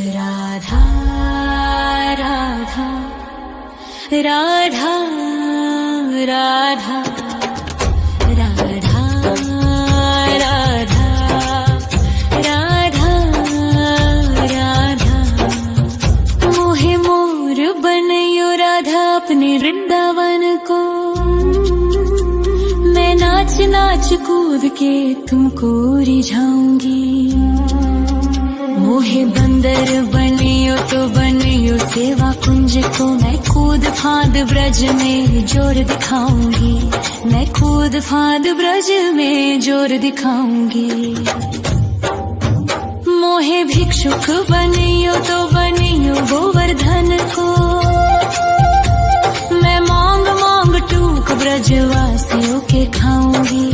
राधा राधा राधा राधा राधा राधा राधा राधा मोहे मोर बनयो राधा अपने वृंदावन को। मैं नाच नाच कूद के तुमको रिझाऊंगी। मोहे बंदर बनियो तो बनियो सेवा कुंज को। मैं कूद फांद ब्रज में जोर दिखाऊंगी। मैं कूद फांद ब्रज में जोर दिखाऊंगी। मोहे भिक्षुक बनियो तो बनियो गोवर्धन को। मैं मांग मांग टूक ब्रजवासियों के खाऊंगी।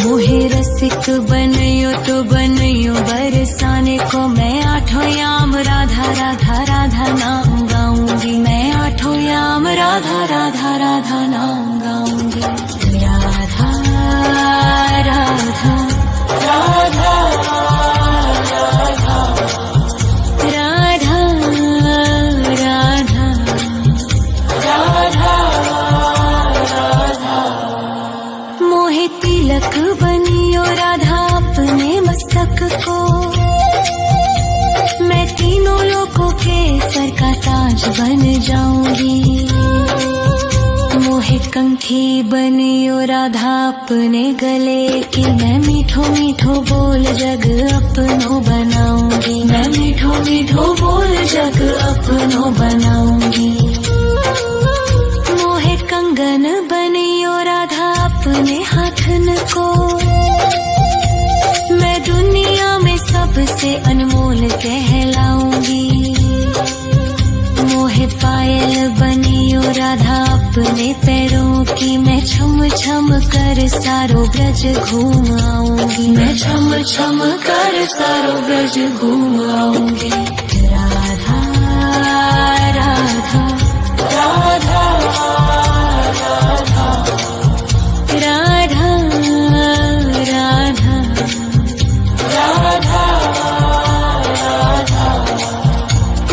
मोहे रसिक बनियो तो बनियो बरसाने को। मैं आठों याम राधा राधा राधा नाम गाऊंगी। मैं आठों याम राधा राधा राधा नाम गाऊंगी। राधा राधा राधा राधा राधा राधा राधा मोहे तिलक बनियो राधा अपने मस्तक को। मैं तीनों लोगों के सर का ताज बन जाऊंगी। मोहे कंठी बनियो राधा अपने गले की। मैं मीठो मीठो बोल जग अपनो बनाऊंगी। मैं मीठो मीठो बोल जग अपनो बनाऊंगी। मोहे कंगन बनियो राधा अपने हाथन को। मैं दुनिया में सबसे अनमोल कहलाऊंगी। मोहे पायल बनियो राधा अपने पैरों की। मैं छम छम कर सारो ब्रज घूम आऊंगी। मैं छम छम कर सारो ब्रज घूम आऊंगी। राधा राधा राधा राधा राधा राधा राधा राधा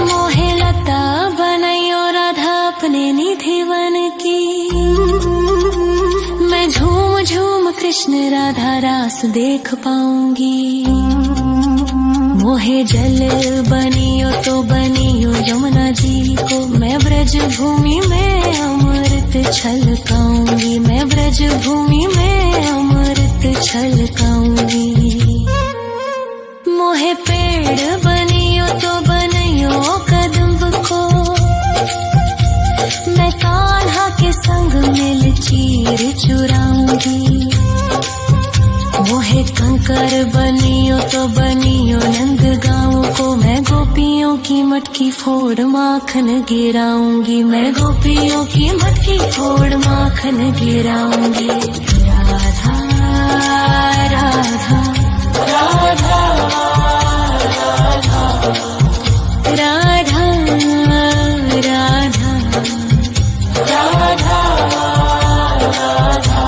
मोहे लता बनयो राधा अपने निधि वन की। मैं झूम झूम कृष्ण राधा रास देख पाऊंगी। मोहे जल बनियो तो बनियो यमुना जी को। मैं ब्रज भूमि में अमृत छलकाऊंगी। मैं ब्रज भूमि में अमृत छलकाऊंगी। मोहे पेड़ बनियो तो बनियो कदम्ब को। मैं कान्हा के संग मिल चीर चुराऊंगी। मोहे कंकर बनियो तो बनियो नंद गाँव को। मैं गोपियों की मटकी फोड़ माखन गिराऊंगी। मैं गोपियों की मटकी फोड़ माखन गिराऊंगी। राधा राधा राधा राधा राधा राधा राधा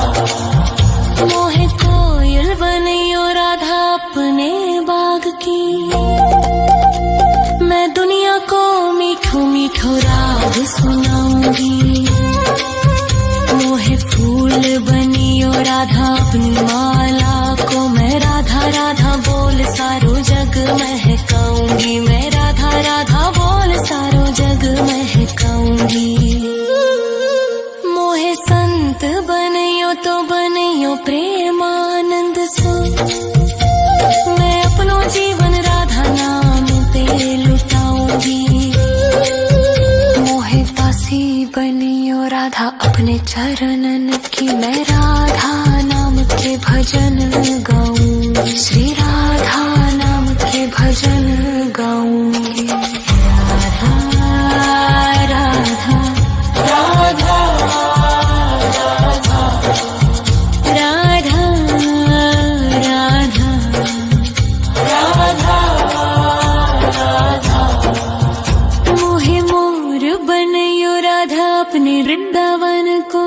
मोहे कोयल बनियो राधा अपने बाग की। मैं दुनिया को मीठो मीठो राग सुनाऊंगी। मोहे फूल बनियो राधा अपनी माला को। मैं राधा राधा बोल सारो जग महकाऊंगी। मैं राधा राधा बोल सारो जग महकाऊंगी। मोहे संत बनियो तो बनियो प्रेमानंद सो। मैं अपनो जीवन राधा नाम पे लुटाऊंगी। मोहे दासी बनियो राधा अपने चरणन की। मैं राधा नाम के भजन गाऊंगी। श्री राधा नाम के भजन गाऊंगी। राधा राधा राधा राधा राधा राधा राधा राधा मोहे मोर बनयो राधा अपने वृंदावन को।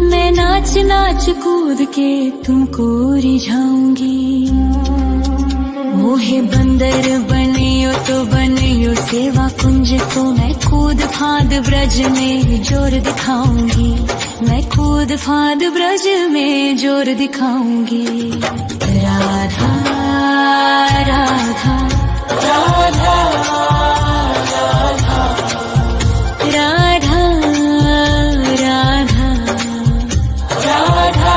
मैं नाच नाच कूद के तुमको रिझाऊंगी। मोहे बंदर बनियो तो बनियो सेवा कुंज को मैं कूद फाद ब्रज में जोर दिखाऊंगी, मैं कूद फाद ब्रज में जोर दिखाऊंगी। राधा राधा राधा राधा राधा राधा राधा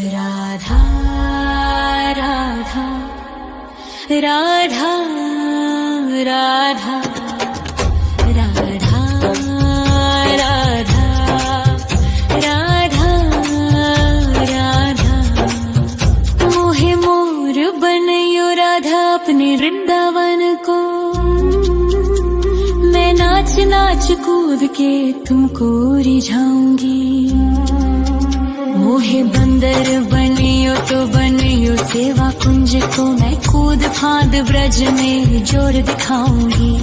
राधा राधा राधा राधा राधा राधा राधा मोहे मोर बनयो राधा अपने वृंदावन को, मैं नाच नाच कूद के तुमको रिझाऊंगी। मोहे बंदर बनियो तो बनियो सेवा कुंज को मैं कूद फाद ब्रज में जोर दिखाऊंगी,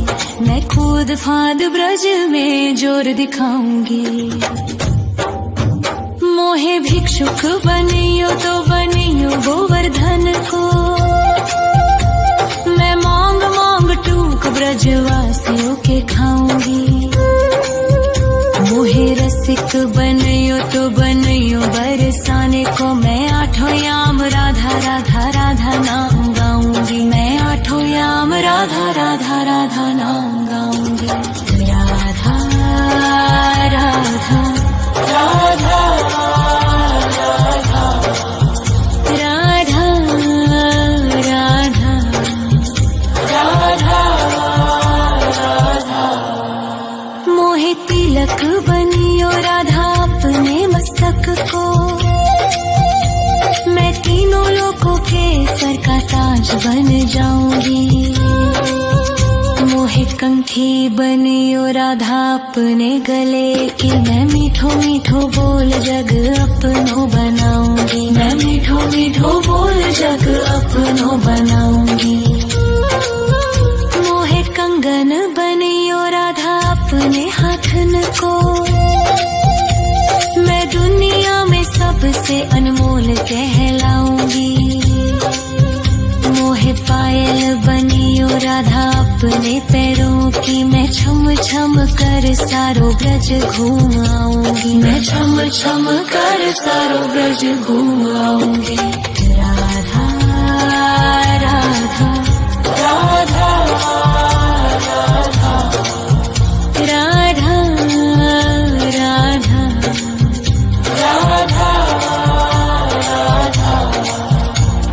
मैं कूद फाद ब्रज में जोर दिखाऊंगी। मोहे भिक्षुक बनियो तो बनियो गोवर्धन को, मैं मांग मांग टूक ब्रजवासियों के खाऊंगी। मोहे रसिक बनियो तो बनियो बरसाने को मैं आठों याम राधा राधा राधा नाम गाऊंगी, मैं आठों याम राधा राधा राधा नाम गाऊंगी। राधा राधा राधा राधा राधा राधा राधा मोहे तिलक बनियो राधा अपने मस्तक को, मैं तीनों लोगों के सर का ताज बन जाऊंगी। मोहे कंठी बनियो राधा अपने गले की, मैं मीठो मीठो बोल जग अपनो बनाऊंगी, मैं मीठो मीठो बोल जग अपनो बनाऊंगी। मोहे कंगन बनियो राधा अपने हाथन को, मैं दुनिया में सबसे अनमोल कहलाऊंगी। मोहे पायल बनियो राधा अपने पैरों की, मैं छम छम कर सारो ब्रज घूम आऊंगी, मैं छम छम कर सारो ब्रज घूम आऊंगी। राधा राधा राधा राधा राधा राधा राधा राधा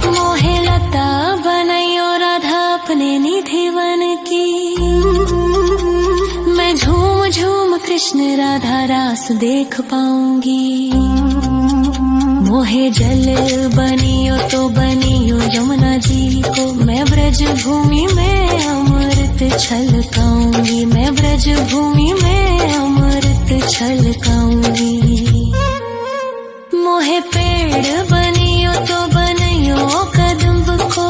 मोहे लता बनयो राधा अपने निधि वन की, मैं झूम झूम कृष्ण राधा रास देख पाऊंगी। मोहे जल बनियो तो बनियो यमुना जी को, मैं ब्रज भूमि में अमृत छलकाऊंगी, मैं ब्रज भूमि में अमृत छलकाऊंगी। मोहे पेड़ बनियो तो बनियो कदम्ब को,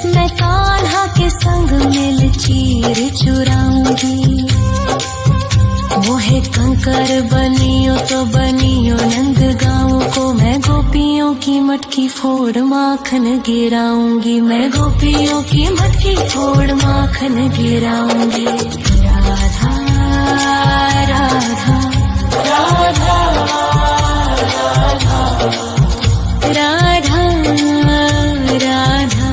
मैं कान्हा के संग मिल चीर चुराऊंगी। मोहे कंकर बनियो तो बनियो नंद गाँव को, मैं गोपियों की मटकी फोड़ माखन गिराऊंगी, मैं गोपियों की मटकी फोड़ माखन गिराऊंगी। राधा राधा राधा राधा राधा राधा राधा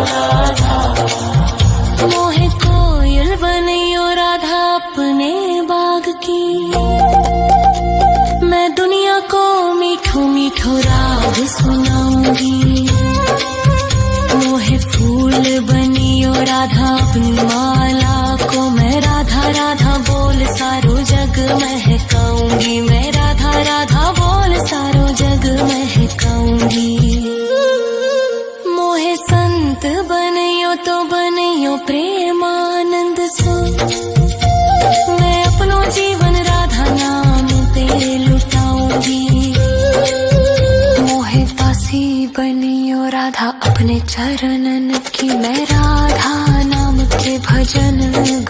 राधा मोहे कोयल बनियो राधा अपने बाग की, मैं दुनिया को मीठो मीठो राग सुनाऊंगी। मोहे फूल बनियो राधा अपनी माला को, मैं राधा राधा बोल सारो जग महकाऊंगी, मैं राधा राधा बोल सारो जग महकाऊंगी। मोहे संत बनियो तो बनियो प्रेमानंद सो, मैं अपनो जीवन राधा नाम पे लुटाऊंगी। मोहे दासी बनियो राधा अपने चरणन की, मैं राधा नाम के भजन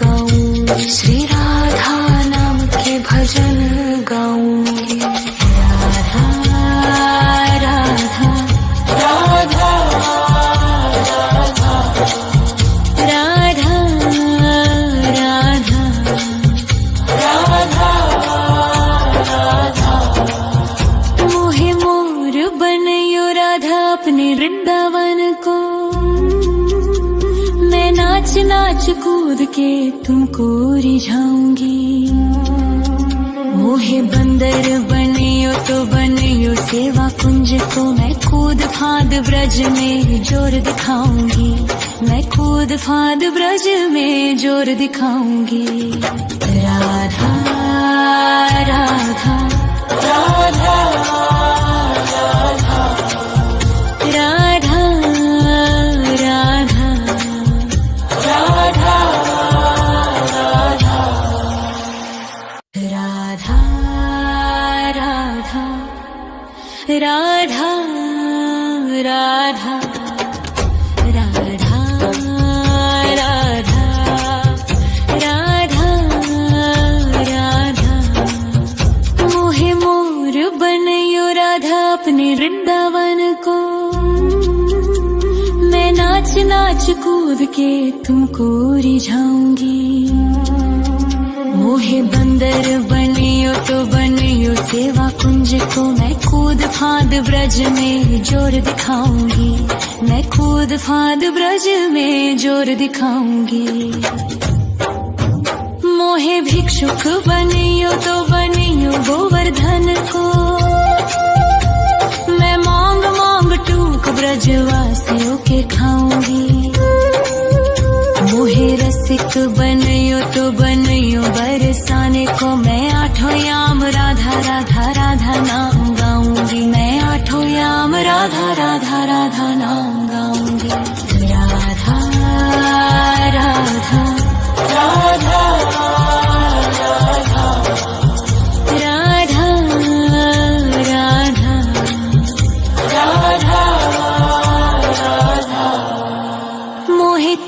गाऊंगी, श्री राधा नाम के भजन गाऊंगी। राधा नाच नाच कूद के तुमको रिझाऊंगी। मोहे बंदर बनियो तो बनियो सेवा कुंज को, मैं कूद फांद ब्रज में जोर दिखाऊंगी। मैं कूद फांद ब्रज में जोर दिखाऊंगी। राधा राधा राधा राधा राधा राधा राधा राधा राधा राधा राधा अपने वृंदावन को, मैं नाच नाच कूद के तुमको रिझाऊंगी। मोहे बंदर बनियो तो बनियो सेवा कुंज को, मैं कूद फांद ब्रज में जोर दिखाऊंगी। मैं कूद फांद ब्रज में जोर दिखाऊंगी। मोहे भिक्षुक बनियो तो बनियो गोवर्धन को, मैं मांग मांग टूक ब्रजवासियों के खाऊंगी। मोहे रसिक बनियो तो बनियो बरसाने को, मैं आठों याम राधा राधा राधा नाम गाऊंगी। मैं आठों याम राधा राधा राधा नाम गाऊंगी। राधा राधा राधा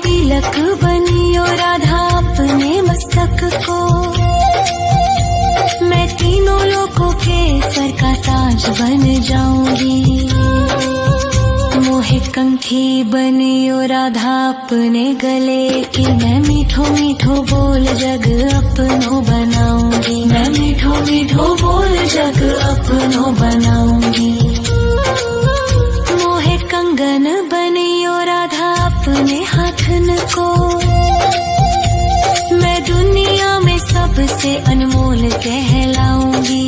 तिलक बनियो राधा अपने मस्तक को, मैं तीनों लोगों के सर का ताज बन जाऊंगी। मोहे कंठी बनियो राधा अपने गले की, मैं मीठो मीठो बोल जग अपनो बनाऊंगी। मैं मीठो मीठो बोल जग अपनो बनाऊंगी। मोहे कंगन बनियो राधा अपने हाथन को, मैं दुनिया में सबसे अनमोल कहलाऊंगी।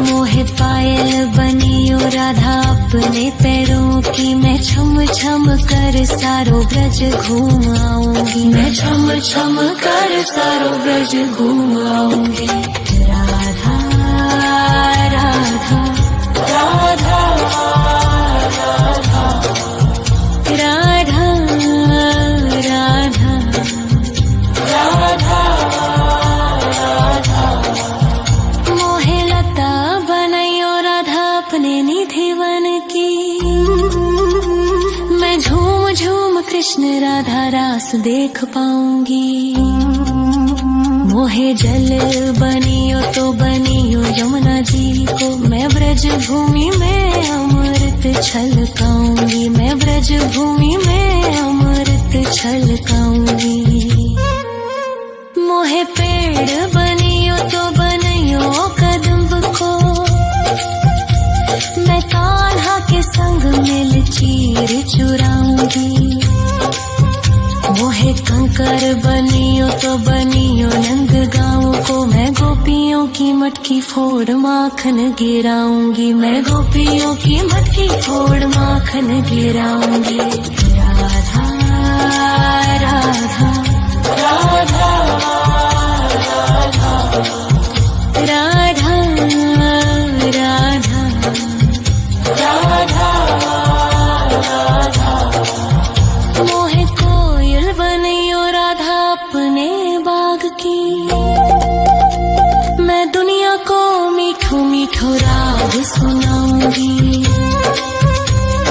मोहे पायल बनियो राधा अपने पैरों की, मैं छम छम कर सारो ब्रज घूम आऊंगी। मैं छम छम कर सारो ब्रज घूम आऊंगी। राधा राधा राधा राधा राधा राधा राधा। मोहे लता बनायो राधा अपने निधि वन की, मैं झूम झूम कृष्ण राधा रास देख पाऊंगी। मोहे जल बनियो तो बनियो यमुना जी को, मैं ब्रज भूमि में अमृत छलकाऊंगी। मैं ब्रज भूमि में अमृत छलकाऊंगी। मोहे पेड़ बनियो तो बनियो कदम्ब को, मैं कान्हा के संग मिल चीर चुराऊंगी। मोहे कंकर बनियो तो बनियो नंद गाँव को, मैं गोपियों की मटकी फोड़ माखन गिराऊंगी। मैं गोपियों की मटकी फोड़ माखन गिराऊंगी। राधा राधा राधा राधा राधा राधा राधा। मोहे कोयल बनियो राधा अपने बाग की, मैं दुनिया को मीठो मीठो राग सुनाऊंगी।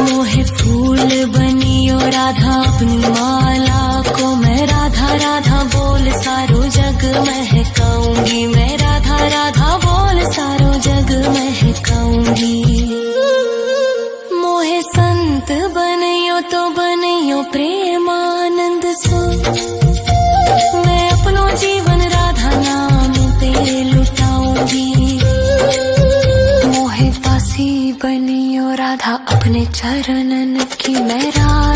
मोहे फूल बनियो राधा अपनी माला को, मैं राधा राधा बोल सारो जग महकाऊंगी। मैं राधा राधा बोल सारो जग महकाऊंगी। मोहे संत बनियो तो बनियो प्रेमानंद सो, मैं अपनो जीवन राधा नाम पे लुटाऊंगी। मोहे दासी बनियो राधा अपने चरणन की, मैं राधा